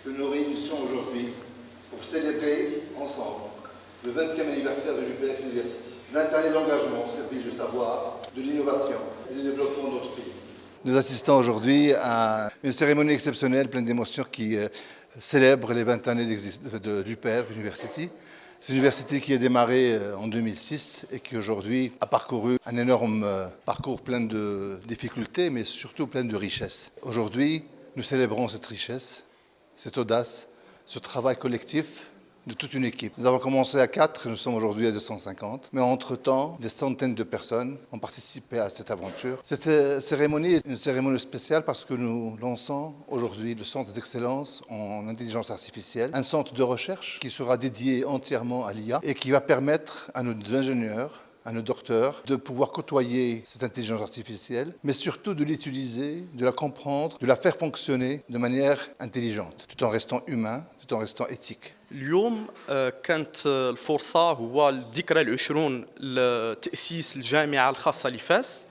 que nous réunissons aujourd'hui pour célébrer ensemble le 20e anniversaire de l'UPF University. 20 années d'engagement au service du savoir, de l'innovation et du développement de notre pays. Nous assistons aujourd'hui à une cérémonie exceptionnelle pleine d'émotions qui célèbre les 20 années de l'UPF University. C'est une université qui a démarré en 2006 et qui aujourd'hui a parcouru un énorme parcours plein de difficultés, mais surtout plein de richesses. Aujourd'hui, nous célébrons cette richesse, cette audace, ce travail collectif de toute une équipe. Nous avons commencé à 4, nous sommes aujourd'hui à 250, mais entre-temps, des centaines de personnes ont participé à cette aventure. Cette cérémonie est une cérémonie spéciale parce que nous lançons aujourd'hui le Centre d'excellence en intelligence artificielle, un centre de recherche qui sera dédié entièrement à l'IA et qui va permettre à nos ingénieurs, à nos docteurs, de pouvoir côtoyer cette intelligence artificielle, mais surtout de l'utiliser, de la comprendre, de la faire fonctionner de manière intelligente, tout en restant humain, tout en restant éthique. اليوم كانت الفرصة هو الذكرى العشرون لتأسيس الجامعة الخاصة لفاس،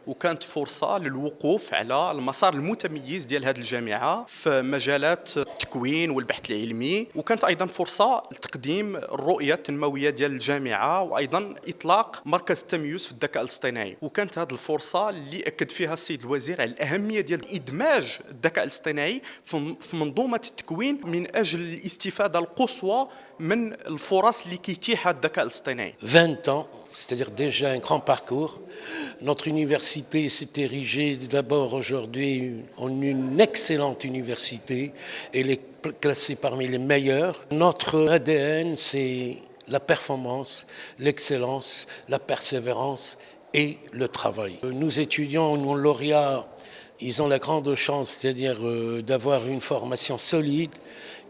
وكانت فرصة للوقوف على المسار المتميز ديال هذه الجامعة في مجالات التكوين والبحث العلمي، وكانت أيضا فرصة لتقديم الرؤية التنموية ديال الجامعة وأيضا إطلاق مركز التميز في الذكاء الاصطناعي. وكانت هذه الفرصة اللي أكد فيها السيد الوزير على الأهمية ديال إدماج الذكاء الاصطناعي في منظومة التكوين من أجل الاستفادة القصوى من الفرص اللي كيتيحها الذكاء الاصطناعي. 20 ans, c'est-à-dire déjà un grand parcours. Notre université s'est érigée d'abord aujourd'hui en une excellente université. Elle est classée parmi les meilleures. Notre ADN, c'est la performance, l'excellence, la persévérance et le travail. Nos étudiants, nos lauréats, ils ont la grande chance, c'est-à-dire d'avoir une formation solide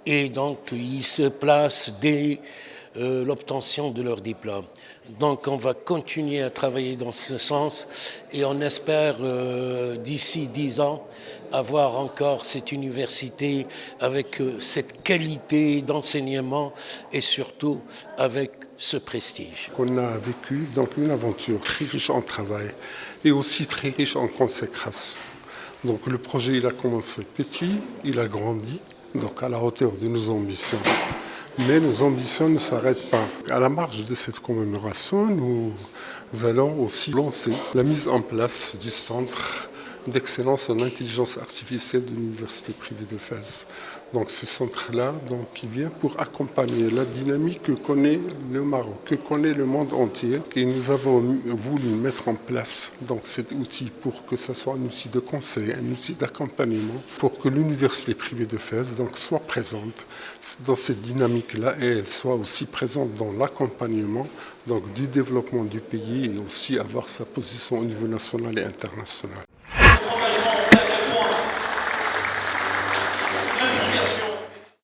et donc ils se placent dès l'obtention de leur diplôme. Donc on va continuer à travailler dans ce sens et on espère d'ici 10 ans avoir encore cette université avec cette qualité d'enseignement et surtout avec ce prestige. On a vécu donc une aventure très riche en travail et aussi très riche en consécration. Donc le projet il a commencé petit, il a grandi, donc à la hauteur de nos ambitions. Mais nos ambitions ne s'arrêtent pas. À la marge de cette commémoration, nous allons aussi lancer la mise en place du Centre d'excellence en intelligence artificielle de l'Université privée de Fès. Donc ce centre-là qui vient pour accompagner la dynamique que connaît le Maroc, que connaît le monde entier. Et nous avons voulu mettre en place donc, cet outil pour que ce soit un outil de conseil, un outil d'accompagnement, pour que l'Université privée de Fès soit présente dans cette dynamique-là et soit aussi présente dans l'accompagnement du développement du pays et aussi avoir sa position au niveau national et international.